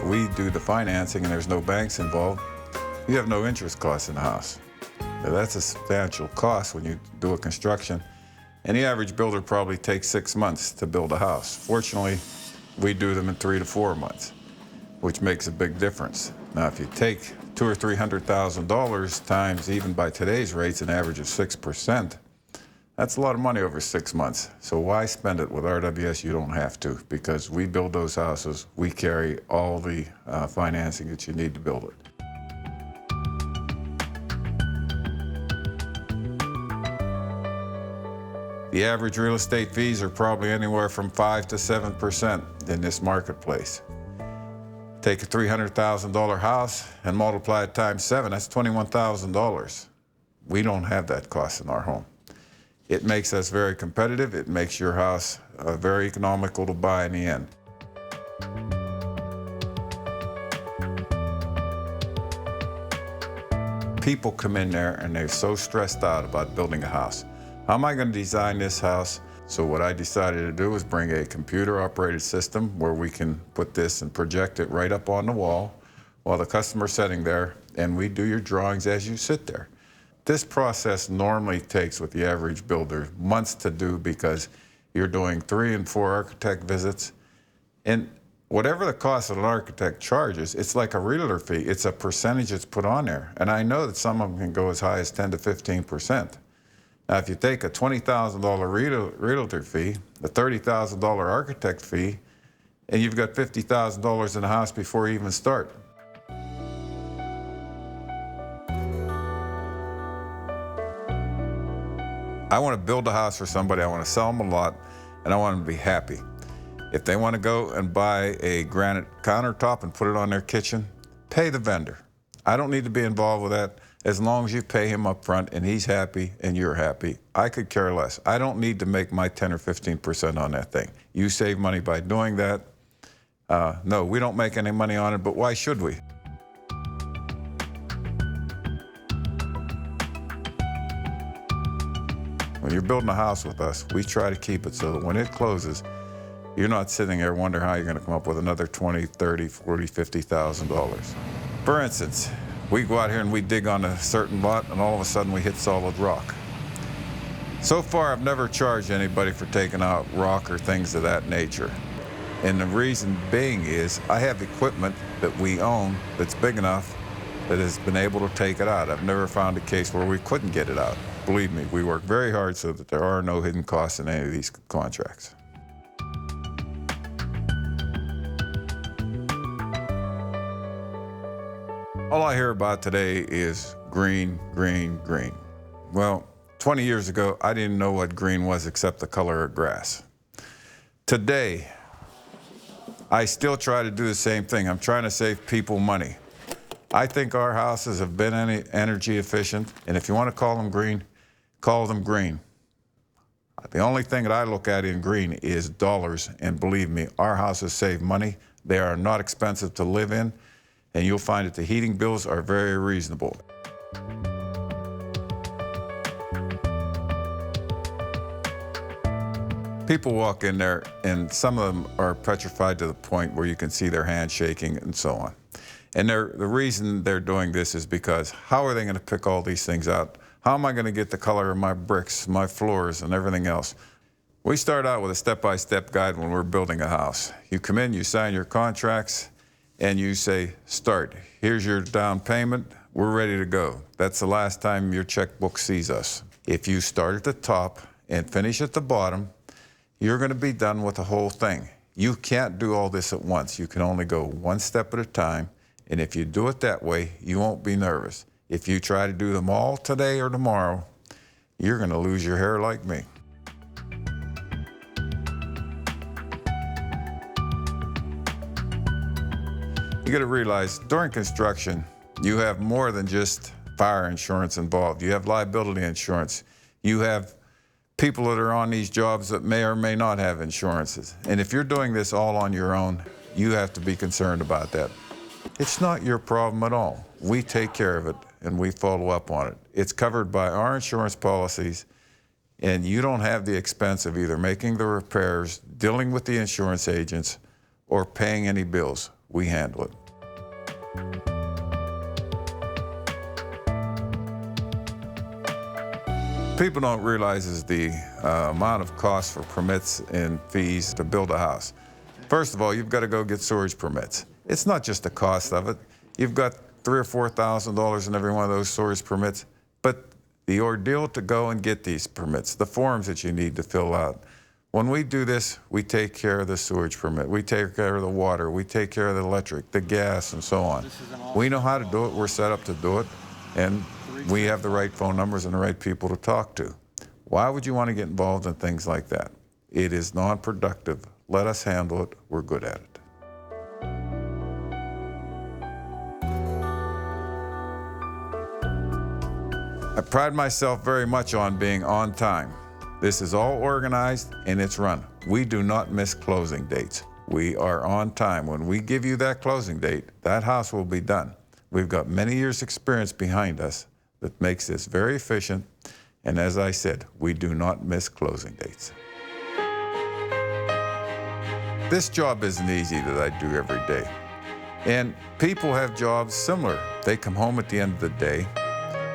we do the financing and there's no banks involved, you have no interest costs in the house. Now, that's a substantial cost when you do a construction. And the average builder probably takes 6 months to build a house. Fortunately, we do them in 3 to 4 months, which makes a big difference. Now, if you take $200,000 or $300,000 times, even by today's rates, an average of 6%, that's a lot of money over 6 months. So why spend it with RWS? You don't have to, because we build those houses. We carry all the financing that you need to build it. The average real estate fees are probably anywhere from 5 to 7% in this marketplace. Take a $300,000 house and multiply it times 7, that's $21,000. We don't have that cost in our home. It makes us very competitive. It makes your house very economical to buy in the end. People come in there and they're so stressed out about building a house. How am I going to design this house? So what I decided to do was bring a computer-operated system where we can put this and project it right up on the wall while the customer's sitting there, and we do your drawings as you sit there. This process normally takes, with the average builder, months to do because you're doing 3 and 4 architect visits. And whatever the cost of an architect charges, it's like a realtor fee. It's a percentage that's put on there. And I know that some of them can go as high as 10 to 15%. Now, if you take a $20,000 realtor fee, a $30,000 architect fee, and you've got $50,000 in the house before you even start. I want to build a house for somebody, I want to sell them a lot, and I want them to be happy. If they want to go and buy a granite countertop and put it on their kitchen, pay the vendor. I don't need to be involved with that. As long as you pay him up front and he's happy and you're happy, I could care less. I don't need to make my 10 or 15% on that thing. You save money by doing that. No, we don't make any money on it, but why should we? When you're building a house with us, we try to keep it so that when it closes, you're not sitting there wondering how you're going to come up with another $20,000, $30,000, $40,000, $50,000. For instance, we go out here and we dig on a certain lot, and all of a sudden we hit solid rock. So far, I've never charged anybody for taking out rock or things of that nature. And the reason being is I have equipment that we own that's big enough that has been able to take it out. I've never found a case where we couldn't get it out. Believe me, we work very hard so that there are no hidden costs in any of these contracts. All I hear about today is green, green, green. Well, 20 years ago, I didn't know what green was except the color of grass. Today, I still try to do the same thing. I'm trying to save people money. I think our houses have been energy efficient, and if you want to call them green, call them green. The only thing that I look at in green is dollars, and believe me, our houses save money. They are not expensive to live in, and you'll find that the heating bills are very reasonable. People walk in there, and some of them are petrified to the point where you can see their hands shaking and so on. And the reason they're doing this is because how are they going to pick all these things out? How am I going to get the color of my bricks, my floors, and everything else? We start out with a step-by-step guide when we're building a house. You come in, you sign your contracts, and you say, start. Here's your down payment. We're ready to go. That's the last time your checkbook sees us. If you start at the top and finish at the bottom, you're going to be done with the whole thing. You can't do all this at once. You can only go one step at a time. And if you do it that way, you won't be nervous. If you try to do them all today or tomorrow, you're going to lose your hair like me. You got to realize during construction, you have more than just fire insurance involved. You have liability insurance. You have people that are on these jobs that may or may not have insurances. And if you're doing this all on your own, you have to be concerned about that. It's not your problem at all. We take care of it and we follow up on it. It's covered by our insurance policies, and you don't have the expense of either making the repairs, dealing with the insurance agents, or paying any bills. we handle it. People don't realize is the amount of cost for permits and fees to build a house. First of all, you've got to go get storage permits. It's not just the cost of it. You've got $3,000 or $4,000 in every one of those storage permits, but the ordeal to go and get these permits, the forms that you need to fill out. When we do this, we take care of the sewage permit, we take care of the water, we take care of the electric, the gas, and so on. We know how to do it, we're set up to do it, and we have the right phone numbers and the right people to talk to. Why would you want to get involved in things like that? It is non-productive. Let us handle it. We're good at it. I pride myself very much on being on time. This is all organized and it's run. We do not miss closing dates. We are on time. When we give you that closing date, that house will be done. We've got many years' experience behind us that makes this very efficient. And as I said, we do not miss closing dates. This job isn't easy that I do every day. And people have jobs similar. They come home at the end of the day.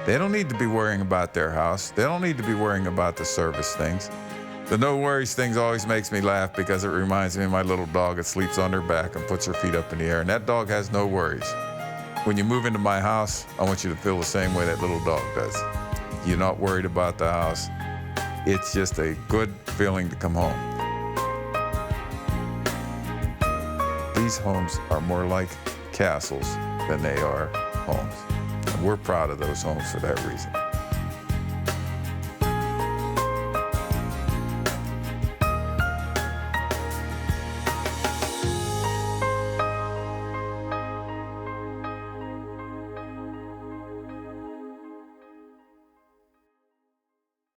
They don't need to be worrying about their house. They don't need to be worrying about the service things. The no worries things always makes me laugh because it reminds me of my little dog that sleeps on her back and puts her feet up in the air. And that dog has no worries. When you move into my house, I want you to feel the same way that little dog does. You're not worried about the house. It's just a good feeling to come home. These homes are more like castles than they are homes. And we're proud of those homes for that reason.